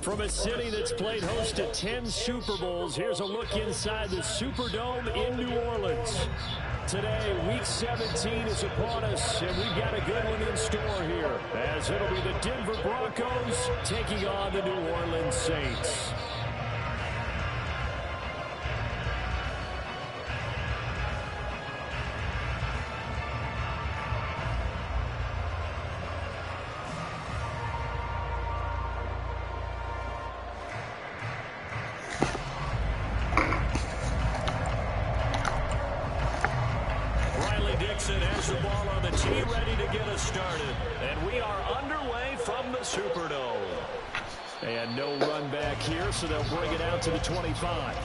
From a city that's played host to 10 Super Bowls, here's a look inside the Superdome in New Orleans. Today, Week 17 is upon us, and we've got a good one in store here, as it'll be the Denver Broncos taking on the New Orleans Saints. Has the ball on the tee, ready to get us started. And we are underway from the Superdome. And no run back here, so they'll bring it out to the 25.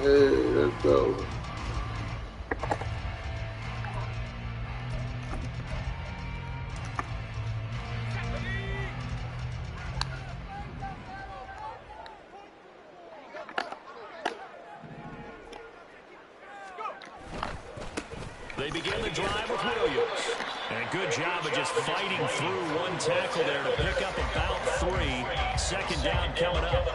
Let's go. They begin the drive with Williams. And a good job of just fighting through one tackle there to pick up about 3. Second down coming up.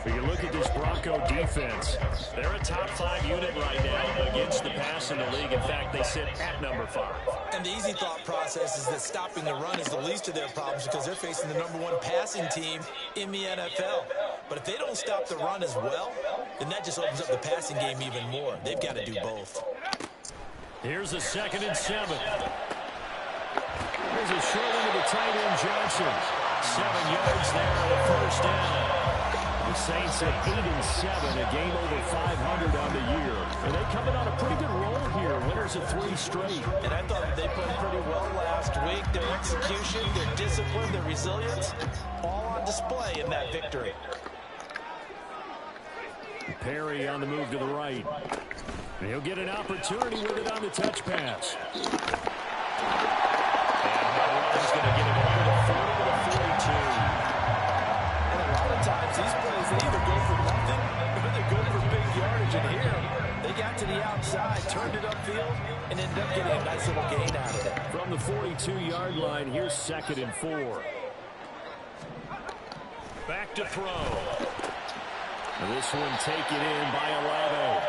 When you look at this Bronco defense, they're a top 5 unit right now against the pass in the league. In fact, they sit at number 5. And the easy thought process is that stopping the run is the least of their problems because they're facing the #1 passing team in the NFL. But if they don't stop the run as well, then that just opens up the passing game even more. They've got to do both. Here's a 2nd and 7. Here's a short one to the tight end, Johnson. 7 yards there on the first down. The Saints at 8-7, a game over 500 on the year. And they coming on a pretty good roll here, winners of 3 straight. And I thought they played pretty well last week. Their execution, their discipline, their resilience, all on display in that victory. Perry on the move to the right. And he'll get an opportunity with it on the touch pass. And He's going to get it over the 40 to the 42. And a lot of times these plays, they either go for nothing or they go for big yardage. And here, they got to the outside, turned it upfield, and ended up getting a nice little gain out of it. From the 42-yard line, here's 2nd and 4. Back to throw. And this one taken in by Olave.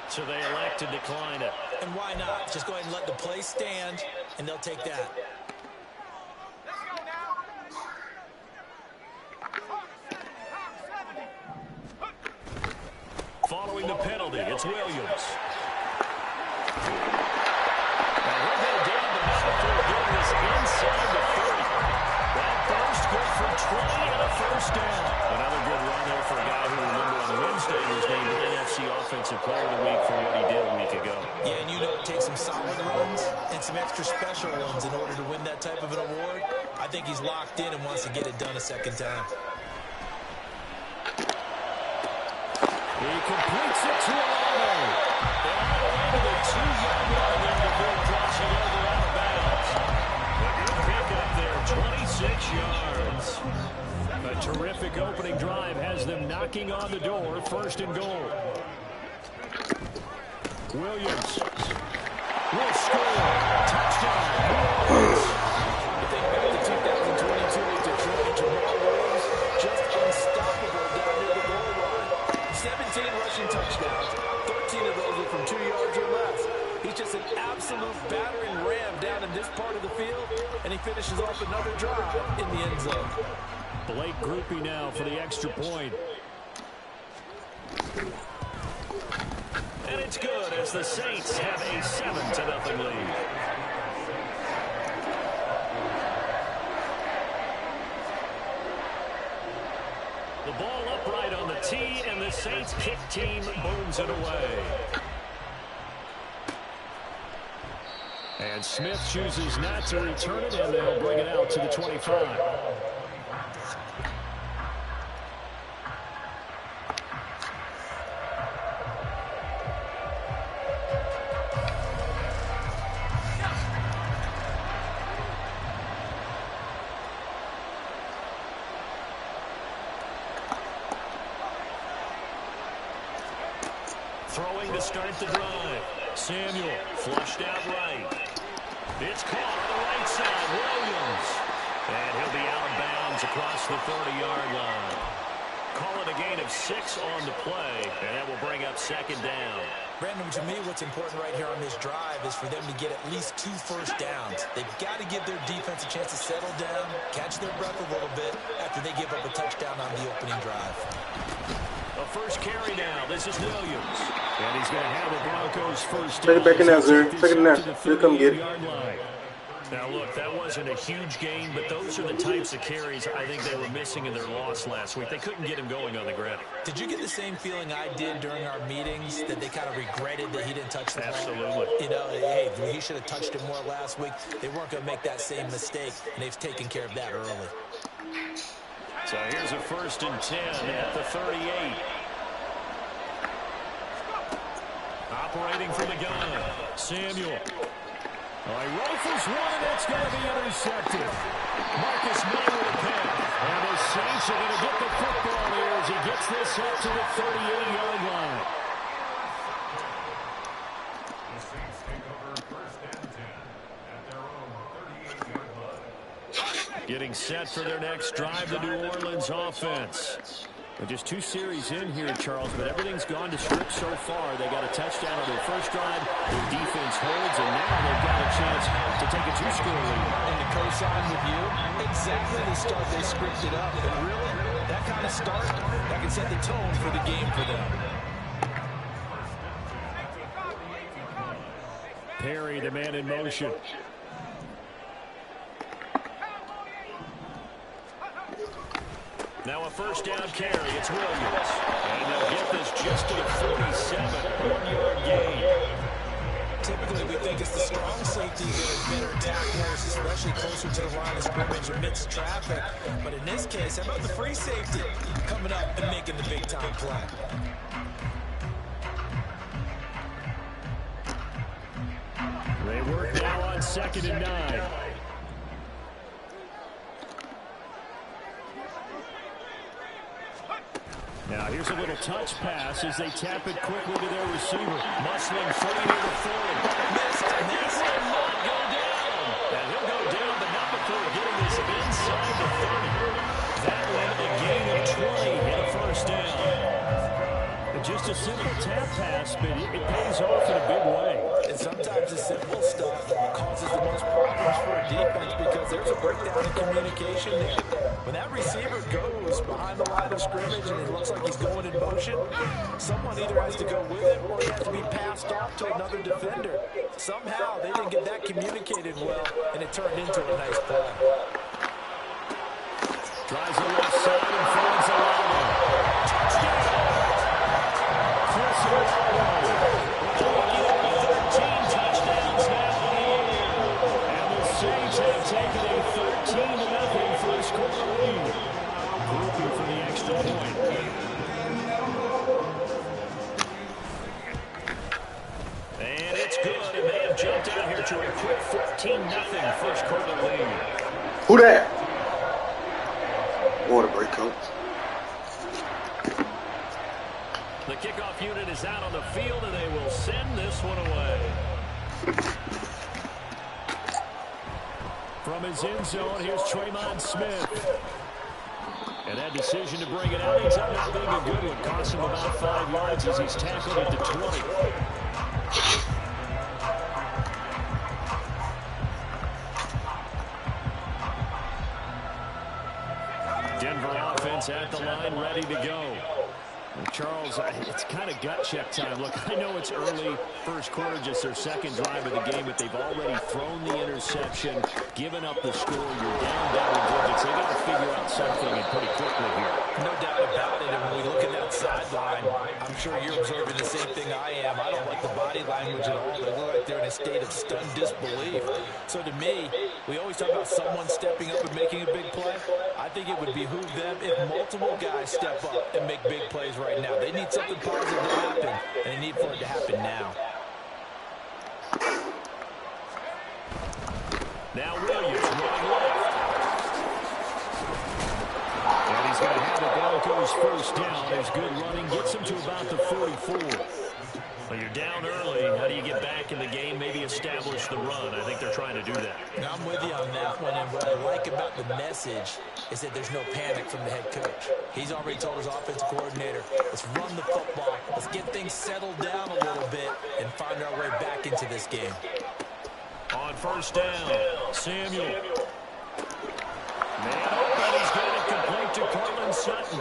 So they elect to decline it. And why not? Just go ahead and let the play stand, and they'll take that. Following the penalty, it's Williams. Now he'll go down the middle, getting this inside the 30. That burst good for 20 and a first down. Another good run there for a guy who, remember, on Wednesday was named NFC Offensive Player of the Week for what he did a week ago. Yeah, and you know it takes some solid runs and some extra special ones in order to win that type of an award. I think he's locked in and wants to get it done a second time. He completes it to Olave. They're all the way to the 2-yard line there before crossing over out of bounds. A good pickup there, 26 yards. A terrific opening drive has them knocking on the door, 1st and goal. Williams will score. Touchdown. You think back to 2022 with Detroit, Jamal Williams, just unstoppable down near the goal line. 17 rushing touchdowns, 13 of those were from 2 yards or less. He's just an absolute battering ram down in this part of the field, and he finishes off another drive in the end zone. Blake Groupie now for the extra point. And it's good as the Saints have a 7-0 lead. The ball upright on the tee, and the Saints kick team booms it away. And Smith chooses not to return it, and they'll bring it out to the 25. Throwing to start the drive. Samuel flushed out right. It's caught on the right side. Williams. And he'll be out of bounds across the 30-yard line. Call it a gain of 6 on the play, and that will bring up second down. Brandon, to me, what's important right here on this drive is for them to get at least 2 first downs. They've got to give their defense a chance to settle down, catch their breath a little bit after they give up a touchdown on the opening drive. A first carry now. This is Williams. And he's going to have the Broncos first down. Take it back in there, sir. Take it in there. Here, come get it. Now, look, that wasn't a huge gain, but those are the types of carries I think they were missing in their loss last week. They couldn't get him going on the ground. Did you get the same feeling I did during our meetings, that they kind of regretted that he didn't touch the ball? Absolutely. You know, hey, he should have touched it more last week. They weren't going to make that same mistake, and they've taken care of that early. So here's a 1st and 10 at the 38. Operating from the gun, Samuel. He rifles one, and it's going to be intercepted. Marcus May with a pick. And the Saints are going to get the football here as he gets this up to the 38-yard line. The Saints take over 1st and 10 at their own 38-yard line. Getting set for their next drive, the New Orleans offense. Well, just 2 series in here, Charles, but everything's gone to script so far. They got a touchdown on their first drive. Their defense holds, and now they've got a chance to take a 2-score lead. And to co-sign with you, exactly the start they scripted up. And really, that kind of start, that can set the tone for the game for them. Perry, the man in motion. Now a first down carry. It's Williams. And they'll get this just to the 47. 1-yard gain. Typically, we think it's the strong safeties that are better tacklers, especially closer to the line of scrimmage amidst traffic. But in this case, how about the free safety coming up and making the big-time play? They work now on 2nd and 9. Now here's a little touch pass as they tap it quickly to their receiver. Muslim free near the 40. Missed, and this will not go down. And he'll go down, but not before getting this inside the 30. That one a gain of 20 and a first down. Just a simple tap pass, but it pays off in a big way. And sometimes the simple stuff causes the most problems for a defense because there's a breakdown in communication there. When that receiver goes behind the line of scrimmage and it looks like he's going in motion, someone either has to go with it or he has to be passed off to another defender. Somehow they didn't get that communicated well, and it turned into a nice play. Drives the left side and finds the line. Touchdown! Chris Olave. 13 touchdowns now in the year. And the Saints have taken a 13-0 first quarter lead. Grouping for the extra point. And it's good, and they have jumped out here to a quick 14-0 first quarter lead. Who that? Water break, coach. The kickoff unit is out on the field, and they will send this one away. From his end zone, here's Tremont Smith. And that decision to bring it out ends up not being a good one. Cost him about 5 yards as he's tackled at the 20. Denver offense at the line, ready to go. And Charles, it's kind of gut check time. Look, I know it's early, first quarter, just their second drive of the game, but they've already thrown the interception, given up the score. You're down double digits. They got to figure out something and pretty quickly here. No doubt about it. And when we look at that sideline, I'm sure you're observing the same thing I am. I don't like the body language at all. They look like they're in a state of stunned disbelief. So to me, we always talk about someone stepping up and making a big play. I think it would behoove them if multiple guys step up and make big plays right now. They need something positive to happen, and they need for it to happen now. Now Williams running left. And he's going to have the Broncos first down. His good running gets him to about the 44. Well, you're down early. How do you get back in the game, maybe establish the run? I think they're trying to do that. Now, I'm with you on that one, and what I like about the message is that there's no panic from the head coach. He's already told his offensive coordinator, let's run the football, let's get things settled down a little bit and find our way back into this game. On first down, Samuel. Man open, he's got it complete to Cortland Sutton.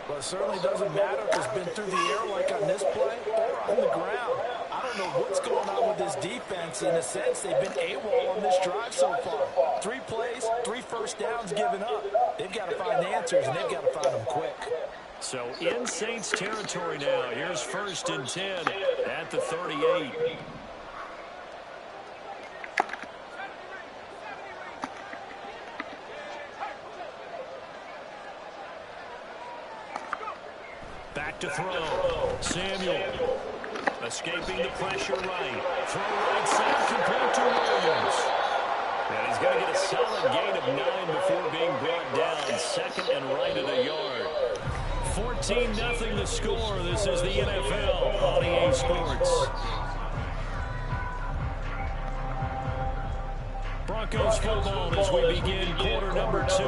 Well, it certainly doesn't matter if it's been through the air like on this play or on the ground. I don't know what's going on with this defense. In a sense, they've been AWOL on this drive so far. 3 plays, 3 first downs given up. They've got to find answers, and they've got to find them quick. So in Saints territory now. Here's 1st and 10 at the 38. Back to throw. Samuel. Escaping the pressure right. Throw right side, complete to Williams. And he's going to get a solid gain of 9 before being brought down. 2nd and right at a yard. 14-0 the score. This is the NFL on EA Sports. Broncos football as we begin quarter number 2.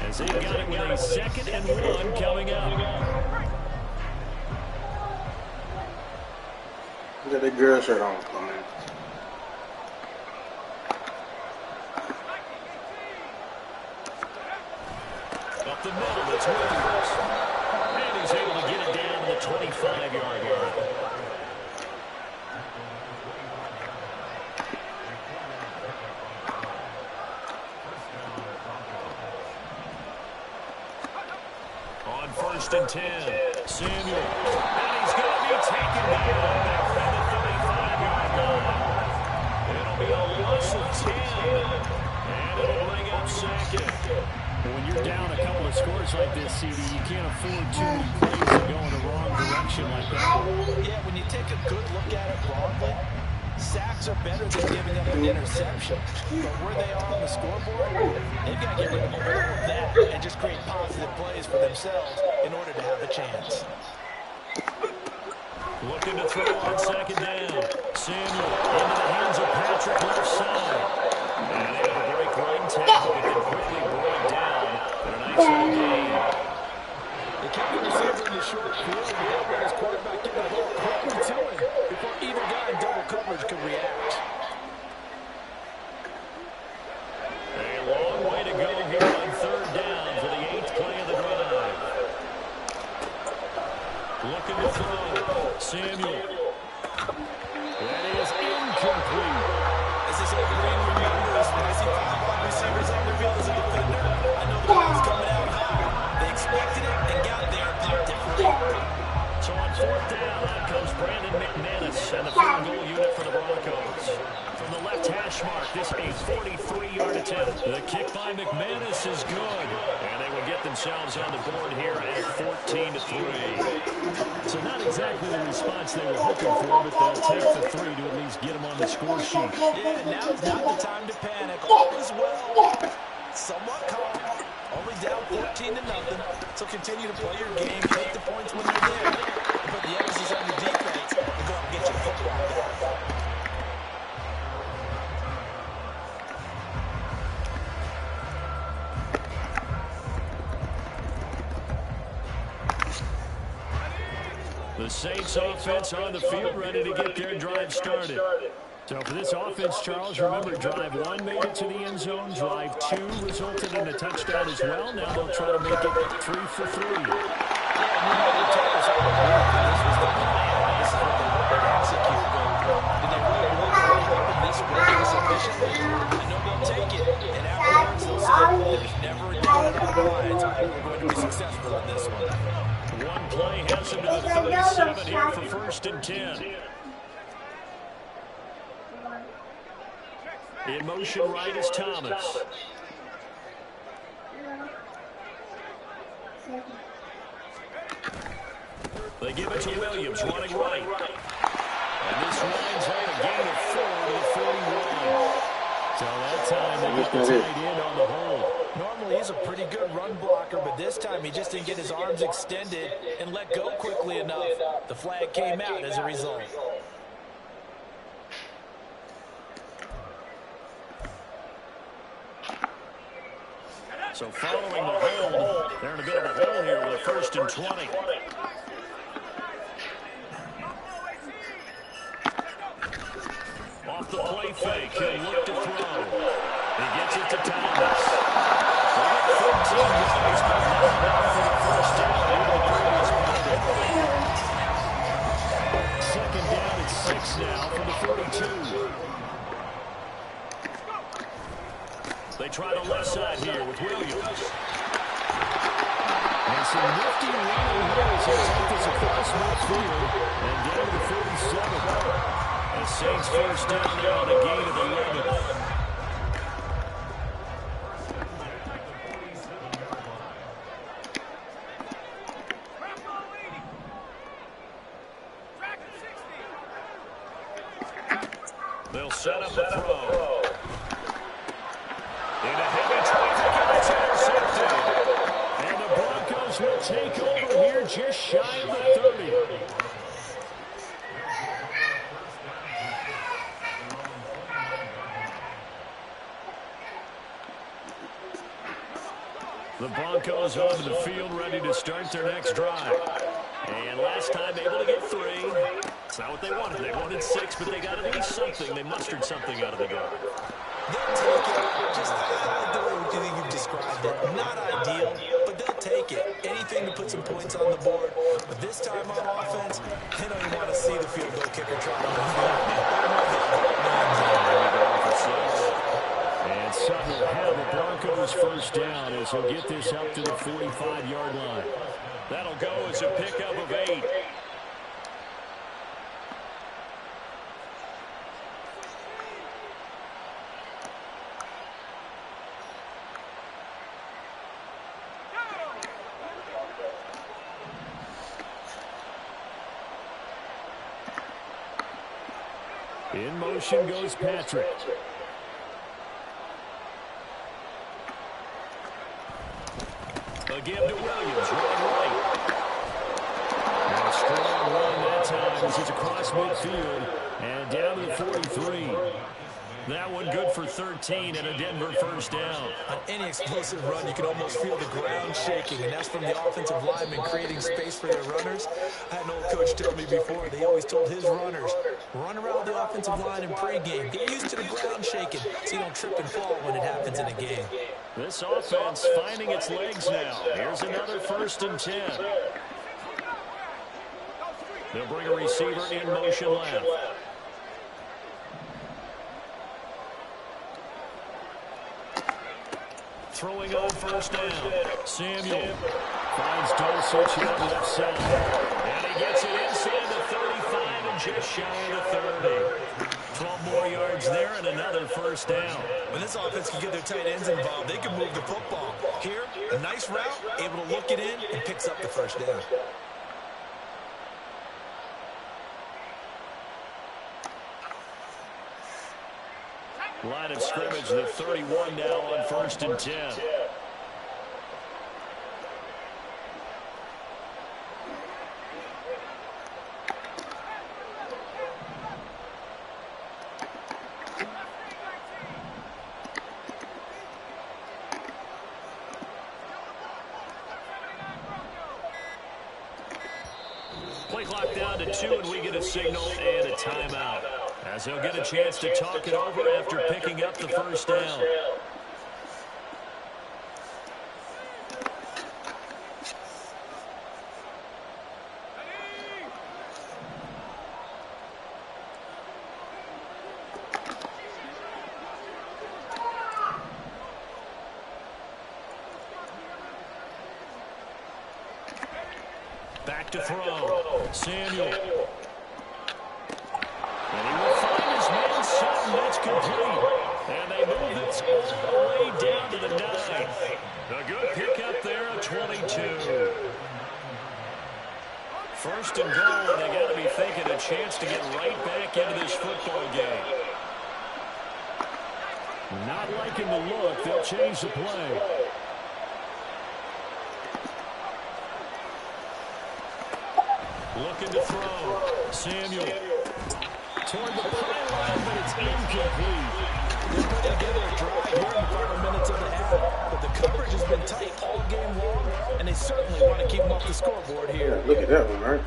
As they've got it with a 2nd and 1 coming up. Look at that girl shirt on, man. Up the middle, it's Williams. And he's able to get it down to the 25-yard line. On 1st and 10, Samuel. And he's going to be taken down at the 35-yard line. It'll be a loss of 10. And it'll bring up 2nd. When you're down a couple of scores like this, CD, you can't afford too many plays that go in the wrong direction like that. Yeah, when you take a good look at it broadly, sacks are better than giving up an interception. But where they are on the scoreboard, they've got to get rid of all of that and just create positive plays for themselves in order to have a chance. Looking to throw on 2nd down. Samuel into the hands of Patrick left side. And able to break right tackle, but then quickly brought down. And a nice little gain. They kept the receiver in the short field, but they let his quarterback get the ball quickly to him before either guy in double coverage could react. A long way to go here on 3rd down for the 8th play of the drive. Looking to throw. Samuel. That is incomplete. As this old brain remembers, when I see 5 wide receivers on the field as a defender, I know the ball's coming out high. They expected it and got there and popped it free. So on 4th down, out comes Brandon McManus and the field goal unit for the Broncos. From the left hash mark, this a 43-yard attempt. The kick by McManus is good. And they will get themselves on the board here at 14-3. So not exactly the response they were hoping for, but they'll take the 3 to at least get them on the score sheet. Yeah, now's not the time to panic. All is well. Somewhat calm. Only down 14-0. So continue to play your game. Take the points when you're there. And put the emphasis on your defense and go out and get your football back. The Saints offense on the field, ready to get their drive started. So for this offense, Charles, remember drive 1 made it to the end zone. Drive 2 resulted in a touchdown as well. Now they'll try to make it 3 for 3. This was the plan. This is what they wanted to execute. Did they really want to run this way sufficiently? I know they'll take it. And afterwards, they'll say, there's never a doubt in our minds we're going to be successful in this one. One play has him to the 37 here for 1st and 10. In motion right is Thomas. They give it to Williams, running right. And this runs out a gain of 4 to the 41. So that time they get the tight end on the hold. Normally, he's a pretty good run blocker, but this time he just didn't get his arms extended and let go quickly enough. The flag came out as a result. So following the hold, they're in a bit of a hole here with 1st and 20. Off the play fake, he'll look to throw. He gets it to Thomas. They get 14 yards, but not enough for the first down over the previous play. 2nd down and 6 now from the 42. They try the left side here with Williams. And some nifty running here as he takes this across midfield and down to the 47. The Saints first down there on a gain of 11. They'll set up a throw. In a heavy traffic, and it's intercepted. And the Broncos will take over here just shy of the 30. The Broncos onto the field, ready to start their next drive. And last time able to get 3. It's not what they wanted. They wanted 6, but they got at least something. They mustered something out of the drive. They'll take it. Just the way you've described it. Not ideal, but they'll take it. Anything to put some points on the board. But this time on offense, they don't even want to see the field goal kicker trying on the field. And Sutton will have the Broncos first down as he'll get this up to the 45-yard line. That'll go as a pickup of 8. In motion goes Patrick. A give to Williams, right. And a strong run that time as he's across midfield and down to the 43. That one good for 13 and a Denver first down. On any explosive run, you can almost feel the ground shaking, and that's from the offensive linemen creating space for their runners. I had an old coach tell me before, they always told his runners, run around the offensive line in pregame. Get used to the ground shaking so you don't trip and fall when it happens in a game. This offense finding its legs now. Here's another 1st and 10. They'll bring a receiver in motion left. Throwing on first down. Samuel Finds Dulcich on the left side. and he gets it inside the 35 and just shy of the 30. 12 more yards there and another first down. When this offense can get their tight ends involved, they can move the football. Here, a nice route, able to look it in, and picks up the first down. Line of scrimmage, the 31 now on 1st and 10. Play clock down to 2, and we get a signal and a timeout, as he'll get a chance to talk it over after picking up the first down. Back to throw. Samuel. And he will find his man Sutton. That's complete. And they move this all the way down to the 9. A good pickup there at 22. First and goal, and they got to be thinking a chance to get right back into this football game. Not liking the look. They'll change the play. Looking to throw. Samuel. Toward the pylon, but it's incomplete. They're putting together a drive here in the final minutes of the half, but the coverage has been tight all game long, and they certainly want to keep them off the scoreboard here. Look at that one, right?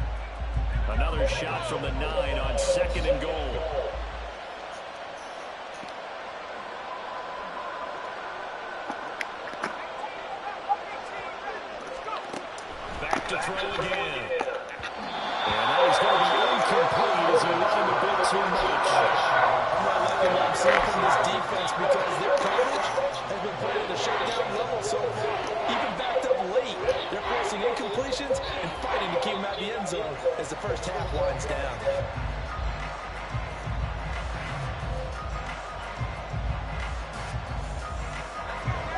Another shot from the 9 on 2nd and goal. Back to throw again. And that is going to be incomplete as they let him a bit too much. I'm not liking what I'm seeing from this defense because their coverage has been played at a shutdown level so far. Even backed up late, they're forcing incompletions and fighting to keep them out of the end zone as the first half winds down.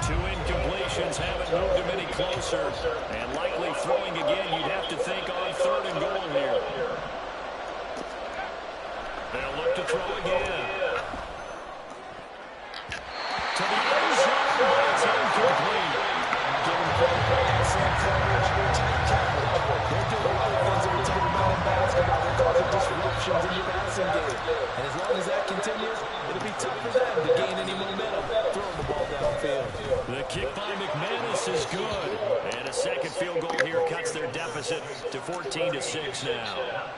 Two incompletions haven't moved him any closer. And likely throwing again, you'd have to think on 3rd and goal here. They'll look to throw again. To the end zone, but it's incomplete. Giving credit, excellent coverage, tight coverage. They're doing a lot of things every time they're in basketball. They're causing disruptions in your passing game. And as long as that continues, it'll be tough for them to gain any momentum throwing the ball downfield. The kick by McManus is good. And a second field goal here cuts their deficit to 14-6 now.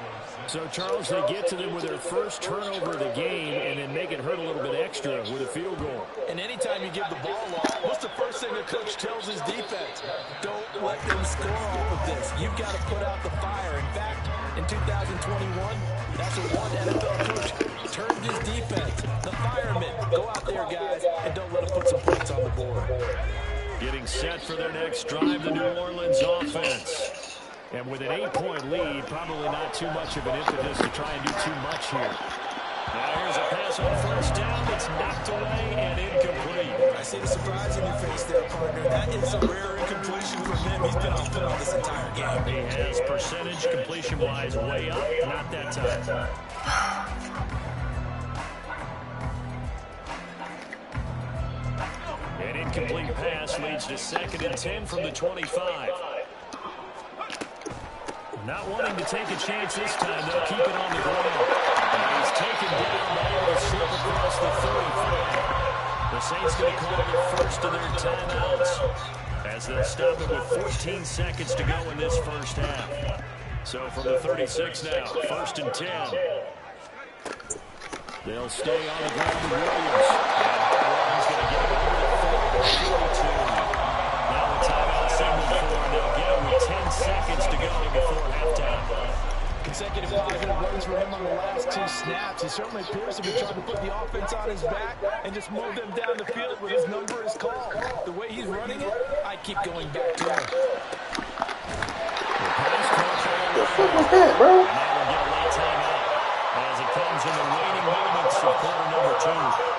So, Charles, they get to them with their first turnover of the game and then make it hurt a little bit extra with a field goal. And anytime you give the ball off, what's the first thing a coach tells his defense? Don't let them score off of this. You've got to put out the fire. In fact, in 2021, that's what one NFL coach termed his defense. The firemen. Go out there, guys, and don't let them put some points on the board. Getting set for their next drive, the New Orleans offense. And with an 8-point lead, probably not too much of an impetus to try and do too much here. Now here's a pass on 1st down. It's knocked away and incomplete. I see the surprise in your face there, partner. That is a rare incompletion from him. He's been off foot this entire game. He has percentage completion-wise way up. Not that time. An incomplete pass leads to 2nd and 10 from the 25. Not wanting to take a chance this time, they'll keep it on the ground. And he's taken down by able to slip across the 35. The Saints going to call the first of their timeouts as they'll stop it with 14 seconds to go in this first half. So from the 36 now, 1st and 10. They'll stay on the ground with Williams. And he's going to get it over the 42. Now a timeout signal for them. They'll get him with 10 seconds to go before halftime. Consecutive positive runs for him on the last 2 snaps. He certainly appears to be trying to put the offense on his back and just move them down the field when his number is called. The way he's running it, I keep going back to him. The fuck was that, bro? And now we'll get a late timeout as it comes in the waning moments of quarter number 2.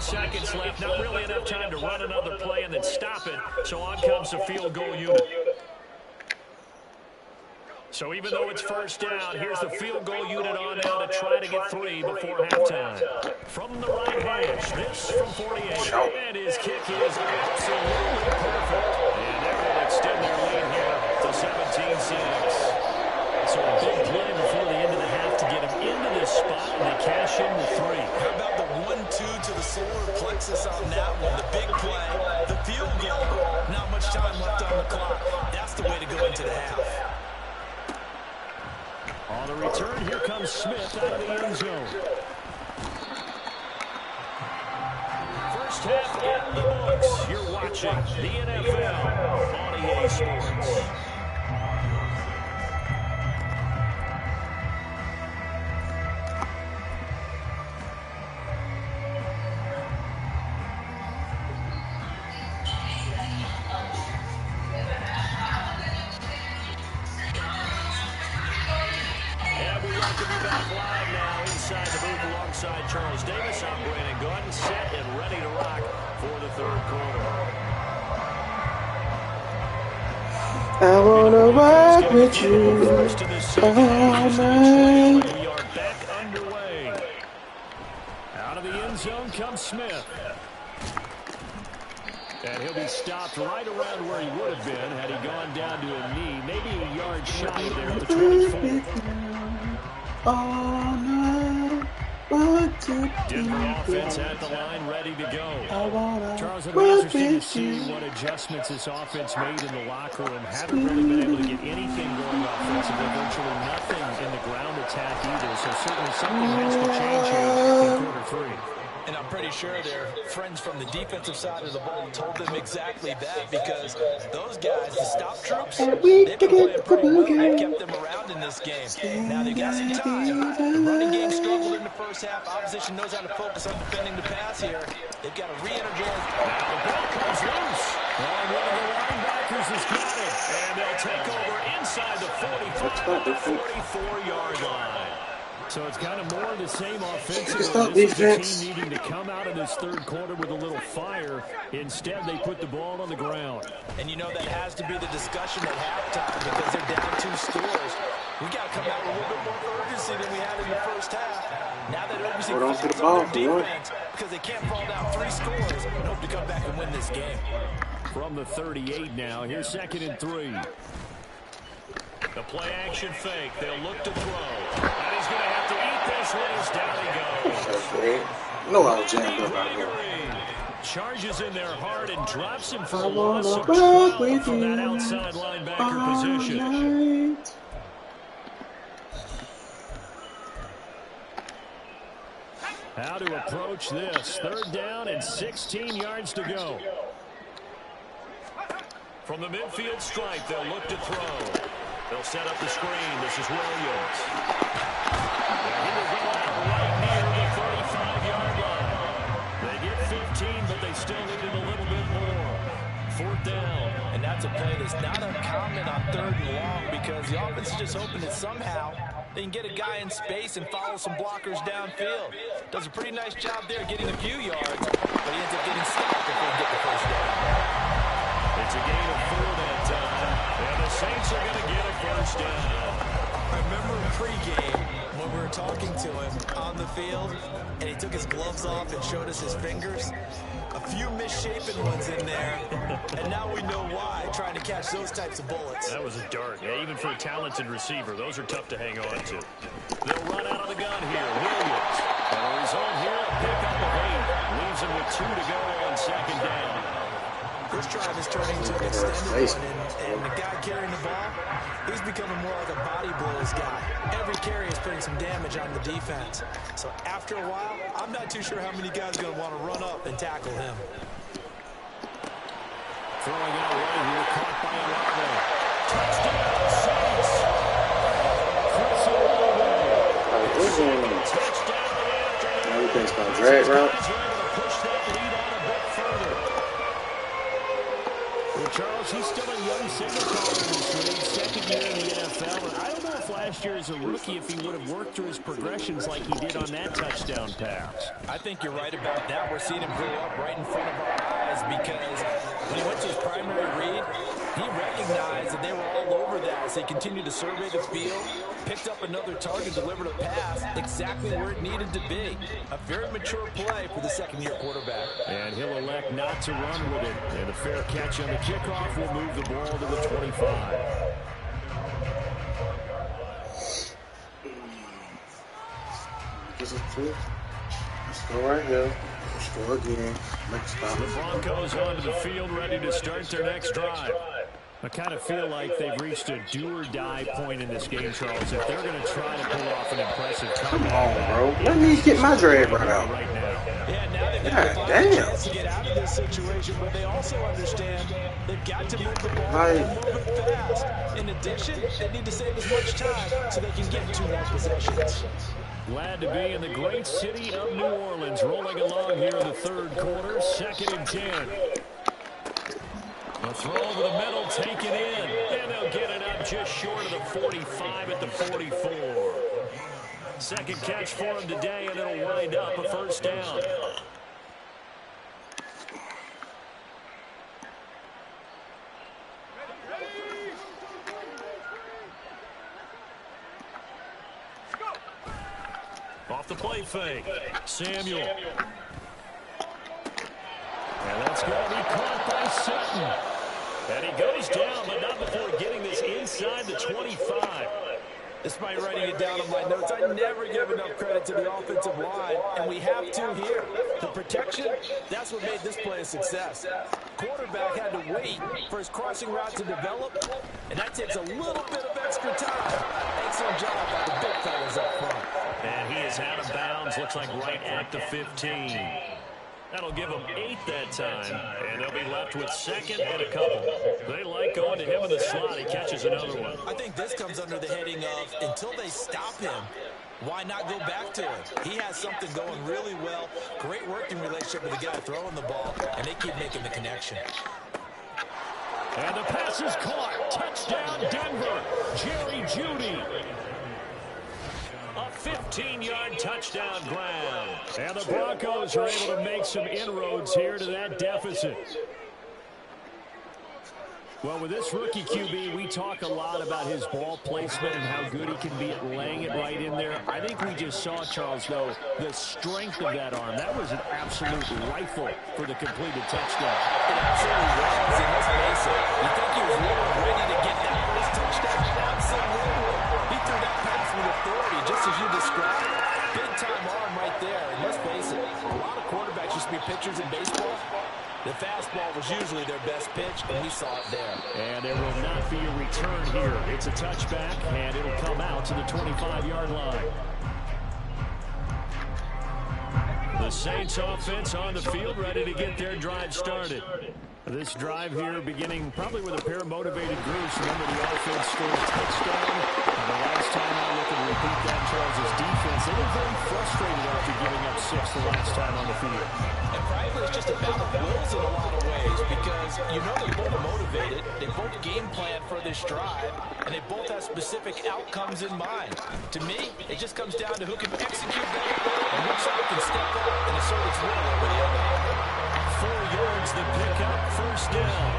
Seconds left, not really enough time to run another play and then stop it, so on comes the field goal unit. So even though it's 1st down, here's the field goal unit on now to try to get 3 before halftime. From the right hash, this from 48, and his kick is absolutely perfect. And that will extend their lead here to 17-6. So a big play before the end of the half to get him into this spot, and they cash in with 3. How about the 1-2 to the solar plexus on that one? The big play, the field goal. Not much time left on the clock. That's the way to go into the half. On the return, here comes Smith out of the end zone. First half in the books. You're watching the NFL on EA Sports. Inside the booth alongside Charles Davis, I'm Brandon Gunn, set and ready to rock for the 3rd quarter. I wanna rock with you First in the second all half, trail, night. and we are back underway. Out of the end zone comes Smith. And he'll be stopped right around where he would have been had he gone down to a knee, maybe a yard shy of there at the 24. All night. Denver offense at the line, ready to go. Charles, it'll be Rock interesting to with see you. what adjustments this offense made in the locker room. Haven't really been able to get anything going offensively, virtually nothing in the ground attack either. So certainly something has to change here in quarter three. And I'm pretty sure their friends from the defensive side of the ball told them exactly that, because those guys, the stop troops, they've been playing pretty well. They've kept them around in this game. Now they've got some time. The running game struggled in the first half. Opposition knows how to focus on defending the pass here. They've got to re-energize. Now the ball comes loose. And one of the linebackers has got it. And they'll take over inside the 45 to 44-yard line. So it's kind of more of the same offensively. This is a team needing to come out of this third quarter with a little fire. Instead, they put the ball on the ground. And you know that has to be the discussion at halftime, because they're down 2 scores. We got to come out with a little bit more urgency than we had in the first half. Now that urgency falls on their defense, because they can't fall down 3 scores and hope to come back and win this game. From the 38 now, here's 2nd and 3. The play-action fake. They'll look to throw. And he's going to have to eat this one as down he goes. No, I was jammed up out here. Charges in their heart and drops him for a loss of 12 from that outside linebacker position. How to approach this. 3rd down and 16 yards to go. From the midfield stripe, they'll look to throw. They'll set up the screen. This is Williams. And he will go out right near the 35-yard line. They get 15, but they still need it a little bit more. 4th down. And that's a play that's not uncommon on 3rd and long, because the offense is just hoping that somehow they can get a guy in space and follow some blockers downfield. Does a pretty nice job there getting a few yards, but he ends up getting stopped before he gets the first down. It's a gain of 4 that time, and the Saints are going to get a first down. I remember pregame when we were talking to him on the field, and he took his gloves off and showed us his fingers. A few misshapen ones in there, and now we know why, trying to catch those types of bullets. That was a dart. Yeah, even for a talented receiver, those are tough to hang on to. They'll run out of the gun here. Williams. And the result here, a pickup of 8. Leaves him with 2 to go on 2nd down. This drive is turning into an extended one, and the guy carrying the ball, he's becoming more like a body blows guy. Every carry is putting some damage on the defense. So after a while, I'm not too sure how many guys are going to want to run up and tackle him. Throwing out right here, caught by Olave. Touchdown, Saints! Chris Olave. Touchdown in the afternoon. Everything's going to drag, bro. Push that lead on a bit further. Well, Charles, he's still a young signal caller in this league, 2nd year in the NFL. And I don't know if last year as a rookie, if he would have worked through his progressions like he did on that touchdown pass. I think you're right about that. We're seeing him grow up right in front of our eyes, because when he went to his primary read, he recognized that they were all over that as they continued to survey the field, picked up another target, delivered a pass exactly where it needed to be. A very mature play for the 2nd-year quarterback. And he'll elect not to run with it. And a fair catch on the kickoff will move the ball to the 25. This is 2. Let's go right here. Let's go again. Next time. The Broncos onto the field, ready to start their next drive. I kind of feel like they've reached a do-or-die point in this game, Charles. If they're going to try to pull off an impressive comeback. Come on, bro. Let me get my drag right out. Right now. Yeah, now they've got a chance to get out of this situation, but they also understand they've got to move the ball and move it fast. In addition, they need to save as much time so they can get 2 more possessions. Glad to be in the great city of New Orleans, rolling along here in the 3rd quarter, 2nd and 10. A throw over the middle, take it in, and they'll get it up just short of the 45 at the 44. 2nd catch for him today, and it'll wind up a first down. Off the play fake. Samuel. And that's going to be caught by Sutton. And he goes down, but not before getting this inside the 25. Despite writing it down on my notes, I never give enough credit to the offensive line, and we have to here. The protection, that's what made this play a success. Quarterback had to wait for his crossing route to develop, and that takes a little bit of extra time. Excellent job by the big fellas up front. And he is out of bounds, looks like right at the 15. That'll give them 8 that time, and they'll be left with second and a couple. They like going to him in the slot. He catches another one. I think this comes under the heading of until they stop him, why not go back to him? He has something going really well. Great working relationship with the guy throwing the ball, and they keep making the connection. And the pass is caught. Touchdown, Denver. Jerry Jeudy. A 15-yard touchdown grab. And the Broncos are able to make some inroads here to that deficit. Well, with this rookie QB, we talk a lot about his ball placement and how good he can be at laying it right in there. I think we just saw, Charles, though, the strength of that arm. That was an absolute rifle for the completed touchdown. It absolutely was, and let's face it, you think he was really ready to get that first touchdown? Absolutely. He threw that pass with authority, just as you described. Big-time arm right there, and let's face it, a lot of quarterbacks used to be pitchers in baseball. The fastball was usually their best pitch, and we saw it there. And there will not be a return here. It's a touchback, and it'll come out to the 25-yard line. The Saints offense on the field, ready to get their drive started. This drive here beginning probably with a pair of motivated groups. Remember, the offense scored a touchdown. And the last time I look and repeat that, Charles' defense, they were very frustrated after giving up 6 the last time on the field. And frankly, it's just a battle of wills in a lot of ways because you know they're both motivated, they both game plan for this drive, and they both have specific outcomes in mind. To me, it just comes down to who can execute better and which side can step up and assert its will over the other. 4 yards the pickup, first down.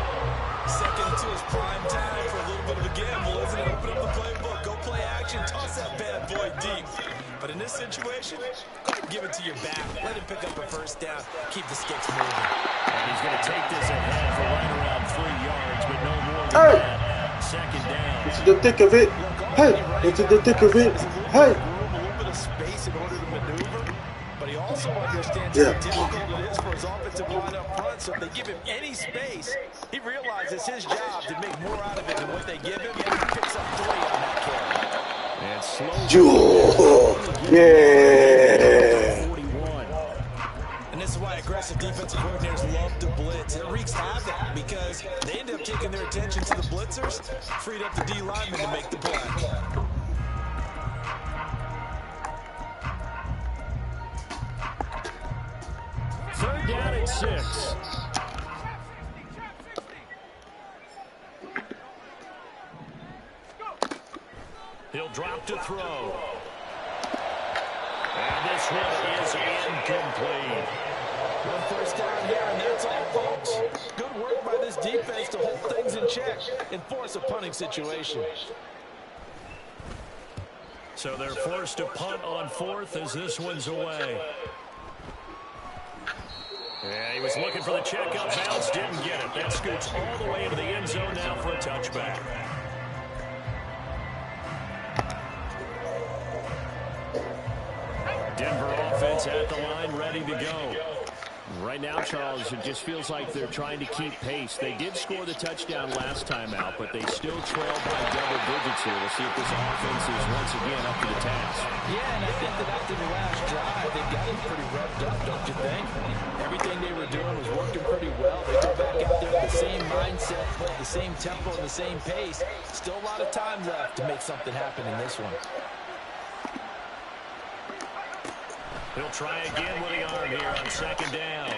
Second to his prime time for a little bit of a gamble, isn't it? Open up the playbook, go play action, toss that bad boy deep. But in this situation, go ahead and give it to your back. Let him pick up a first down, keep the sticks moving. And he's going to take this ahead for right around 3 yards, but no more than that. Second down. Into the thick of it. Hey, into the thick of it. Hey. A little bit of space in order to maneuver, but he also understands how difficult it is for his offensive line up front. So if they give him any space, he realizes his job to make more out of it than what they give him. He picks up 3 on that carry. And slow. Yeah. 41. And this is why aggressive defensive coordinators love to blitz. It wreaks havoc because they end up taking their attention to the blitzers, freed up the D lineman to make the play. Third down and 6. He'll drop to throw. And this one is incomplete. One first down here, and that's all, folks. Good work by this defense to hold things in check and force a punting situation. So they're forced to punt on 4th as this one's away. Yeah, he was looking for the checkup bounce, didn't get it. That scoots all the way into the end zone now for a touchback. Denver offense at the line, ready to go. Right now, Charles, it just feels like they're trying to keep pace. They did score the touchdown last time out, but they still trail by double digits here. We'll see if this offense is once again up to the task. Yeah, and I think that after the last drive, they got him pretty revved up, don't you think? Everything they were doing was working pretty well. They go back out there with the same mindset, the same tempo, and the same pace. Still a lot of time left to make something happen in this one. He'll try again with the arm here on second down.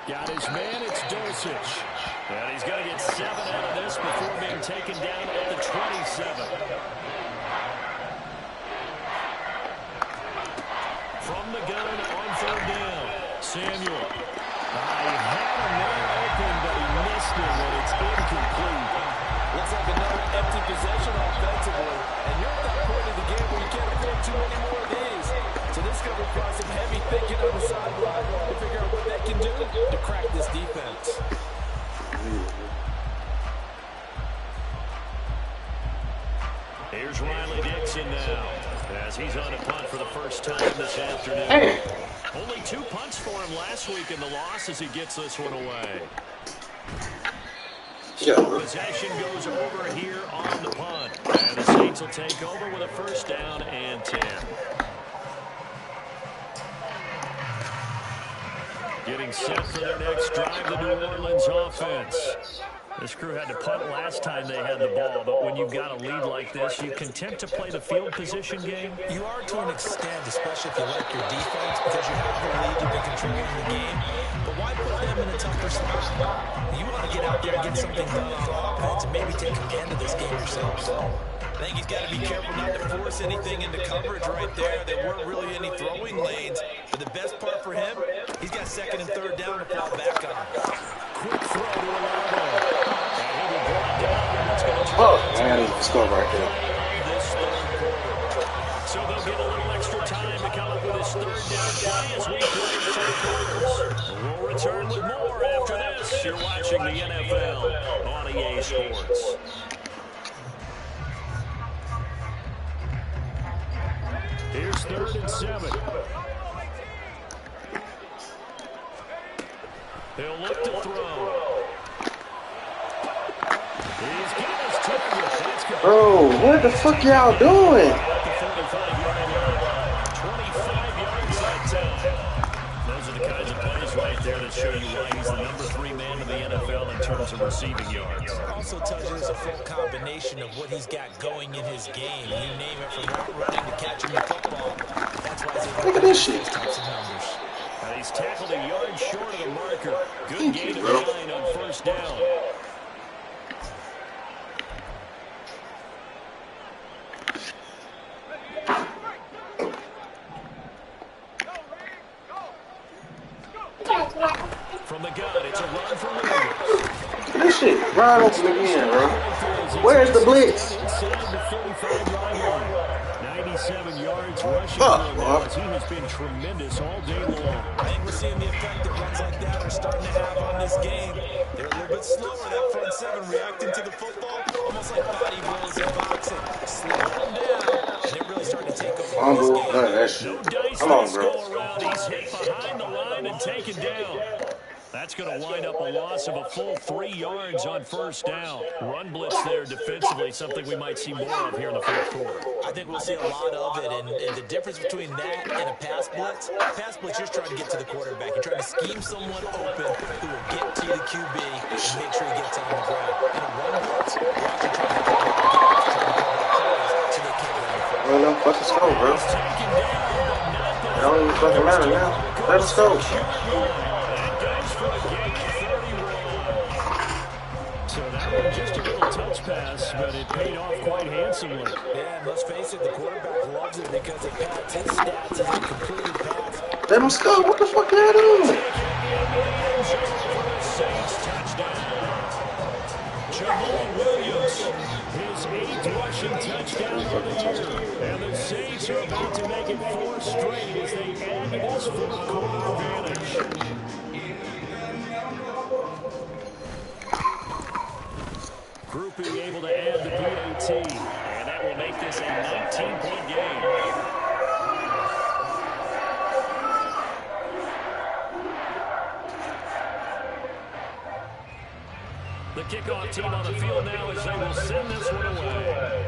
Got his man, it's Dulcich. And he's going to get 7 out of this before being taken down at the 27. From the gun on third down, Samuel. He had him there open, but he missed him, and it's incomplete. Looks like another empty possession offensively. And you're at that point of the game where you can't afford too many more of these. So this is going to crack this defense. Here's Riley Dixon now, as he's on a punt for the first time this afternoon. Hey. Only 2 punts for him last week in the loss as he gets this one away. Yeah. Possession goes over here on the punt. And the Saints will take over with a first down and 10. Getting set for their next drive, the New Orleans offense. This crew had to punt last time they had the ball, but when you've got a lead like this, you content to play the field position game? You are to an extent, especially if you like your defense, because you have the lead, you've been controlling the game. But why put them in a tougher spot? You want to get out there and get something done on offense and maybe take command of this game yourself. I think he's got to be careful not to force anything into coverage right there. There weren't really any throwing lanes. But the best part for him, he's got second and third down to fall back on. Quick throw to Alonso. And he'll be brought down. Oh, man, let's go right there. This third quarter. So they'll get a little extra time to come up with his third down play as we play three quarters. We'll return with more after this. You're watching the NFL on EA Sports. Here's 3rd and 7. He'll look to throw. He's got his target. That's good. Bro, what the fuck y'all doing? At the 45-yard line. 25 yards that time. Those are the kinds of plays right there that show you why he's the number 3 man in the NFL in terms of receiving yards. Also tells you there's a full combination of what he's got going in his game. You name it, from route running to catching the football. That's why he's able Look at this shit. those types of numbers. And he's tackled a yard short of the marker. Good gain of 9 on first down. From the gun, it's a run for Williams. This shit wide open again, bro. Where's the blitz? Inside the 45-yard line. 97 yards rushing. Fuck, Now, as he has been tremendous all day long. I think we're seeing the effect that runs like that are starting to have on this game. They're a little bit slower, that front seven, reacting to the football, almost like body blows in boxing. Slow them down, and they're really starting to take over this game. None of that shit. No dice Come on, this bro. go around. He's hit behind the line and taken down. That's going to wind up a loss of a full 3 yards on first down. Run blitz there defensively, something we might see more of here in the fourth quarter. I think we'll see a lot of it, and the difference between that and a pass blitz, you're trying to get to the quarterback. You're trying to scheme someone open who will get to the QB and make sure he gets on the ground. In a run blitz, you're actually trying to cover up gaps, trying to cover up plays so they can't run the football. Well, no, fuck us go, bro. It don't even fucking matter now. Let us go. So that one just a little touch pass, but it paid off quite handsomely. Yeah, and let's face it, the quarterback loves it because it pads his stats as a completed pass. Let us go. What the fuck y'all doing? Saints touchdown. Jamal Williams, his 8th rushing touchdown of the year. And the Saints are about to make it 4 straight as they add to this fourth quarter advantage. Group being able to add the PAT, and that will make this a 19-point game. The kickoff team on the field now as they will send this one away.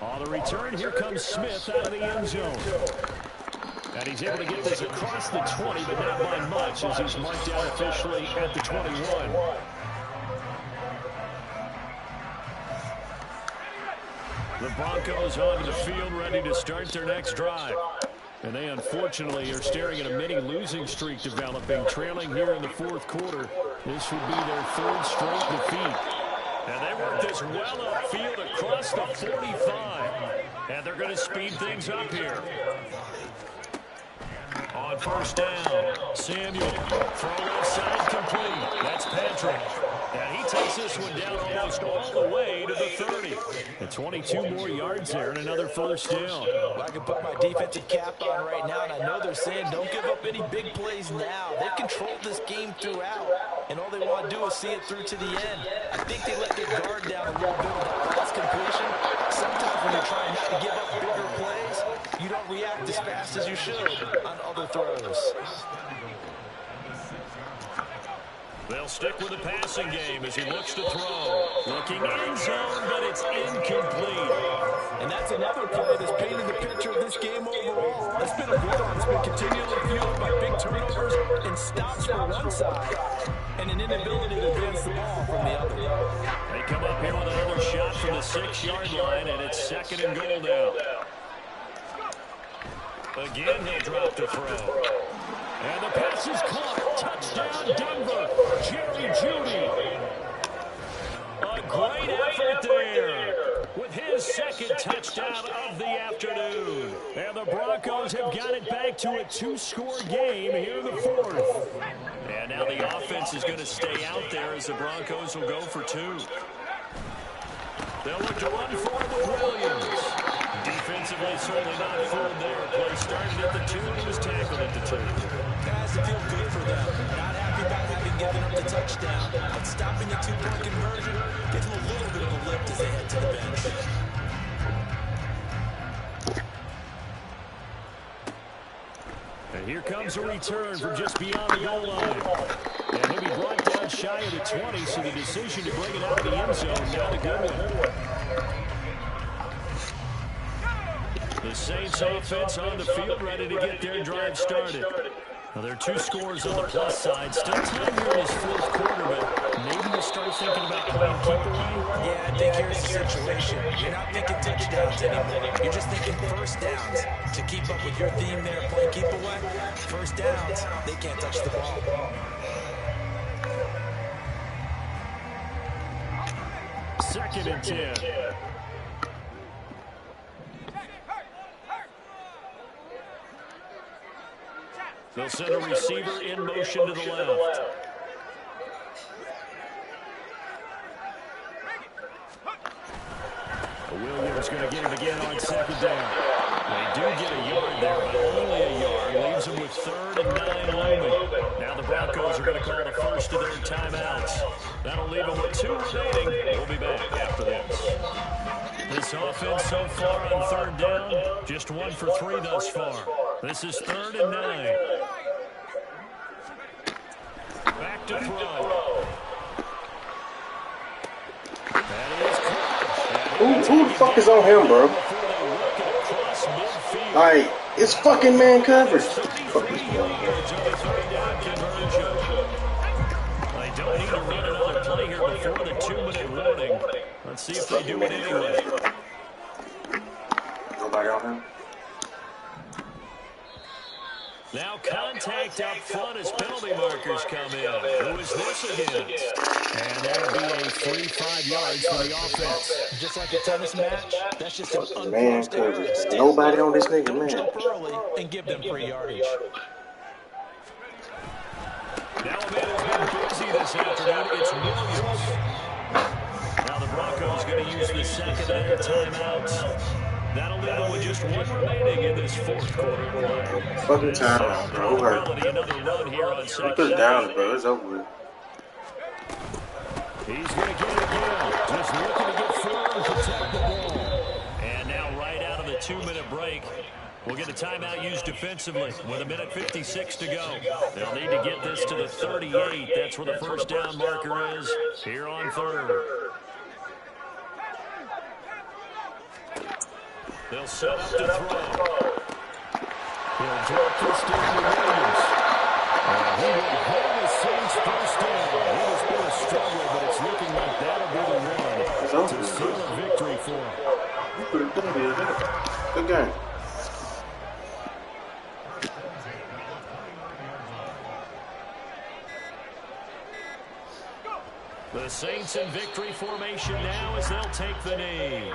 On the return, here comes Smith out of the end zone. And he's able to get this across the 20, but not by much as he's marked out officially at the 21. The Broncos onto the field ready to start their next drive. And they unfortunately are staring at a mini losing streak developing, trailing here in the fourth quarter. This would be their 3rd straight defeat. And they work this well upfield across the 45. And they're going to speed things up here. On first down, Samuel, throw left side complete. That's Patrick. And he takes this one down almost all the way to the 30. And 22 more yards there and another first down. Well, I can put my defensive cap on right now, and I know they're saying don't give up any big plays now. They've controlled this game throughout, and all they want to do is see it through to the end. I think they let their guard down a little bit with that last completion. Sometimes when you're trying not to give up bigger plays, you don't react as fast as you should on other throws. They'll stick with the passing game as he looks to throw. Looking end zone, but it's incomplete. And that's another play that's painted the picture of this game overall. It's been a blowout. It's been continually fueled by big turnovers and stops from one side and an inability to advance the ball from the other. They come up here with another shot from the 6-yard line, and it's 2nd and goal now. Again, he'll drop the throw. And the pass is caught. Touchdown, Denver. Jerry Jeudy. A great effort there with his 2nd touchdown of the afternoon. And the Broncos have got it back to a 2-score game here in the 4th. And now the offense is going to stay out there as the Broncos will go for 2. They'll look to run for it with Williams. Defensively, certainly not fooled there. Play started at the 2 and he was tackled at the 2. Has to feel good for them. Not happy about having given up the touchdown, but stopping the 2-point conversion gives them a little bit of a lift as they head to the bench. And here comes a return from just beyond the goal line. And he'll be brought down shy of the 20, so the decision to bring it out of the end zone, not a good one. The Saints offense on the field, ready to get their drive started. Now, there are 2 scores on the plus side. Still time here in this 4th quarter, but maybe you start thinking about playing keep away. Yeah, I think here's the situation. You're not thinking touchdowns anymore. You're just thinking first downs. To keep up with your theme there, playing keep away, first downs, they can't touch the ball. 2nd and 10. They'll send a receiver in motion to the left. Williams going to get it again on 2nd down. They do get a yard there, but only a yard. Leaves them with 3rd and 9 looming. Now the Broncos are going to call the first of their timeouts. That'll leave them with 2 remaining. We'll be back after this. This offense so far on 3rd down, just 1 for 3 thus far. This is 3rd and 9. Back to throw. Who the fuck is on him, bro? Like, it's fucking man coverage. Fuck this man. They don't need to run another play here before the 2-minute warning. Let's see if they do it anyway. Nobody on him? Now contact up front as penalty markers come in. Who is this against? And that'll be a free 5 yards for the offense. Just like a tennis match, that's just an Man unforced error. coverage. Nobody on this nigga, Don't man. jump early and give them free yardage. Now a man who's been busy this afternoon, it's Williams. Now the Broncos going to use the 2nd of their timeouts. That'll leave them with just 1 remaining in this 4th quarter play. Fucking time, bro. Who hurt? Another run here on 2nd Put it down. down, bro. It's over with. He's going to get it again. Just looking to get forward and protect the ball. And now right out of the 2-minute break, we'll get a timeout used defensively with 1:56 to go. They'll need to get this to the 38. That's where the first down marker is here on 3rd. They'll set up to throw. He'll drop this down to Williams. And he will have the Saints first down. It has been a struggle, but it's looking like that'll be the one to seal a victory for him. Good game. The Saints in victory formation now as they'll take the knee.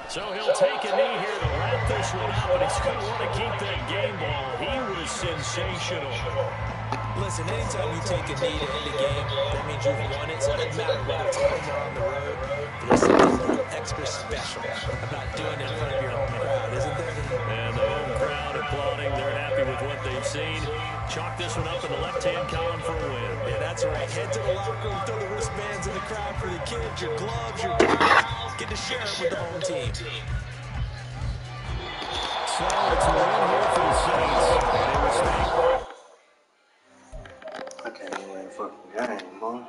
So he'll take a knee here to wrap this one up, and he's going to want to keep that game ball. He was sensational. Listen, anytime you take a knee to end a game, that means you've won it. So it doesn't matter whether it's home or on the road. There's something a little extra special about doing it in front of your home crowd, isn't there? And the home crowd applauding. They're happy with what they've seen. Chalk this one up in the left-hand column for a win. Yeah, that's right. Head to the locker room, throw the wristbands in the crowd for the kids, your gloves, your towels. Get to share it with the home team. So it's a win here for the Saints. They will stay. I can't even win a fucking game, boy.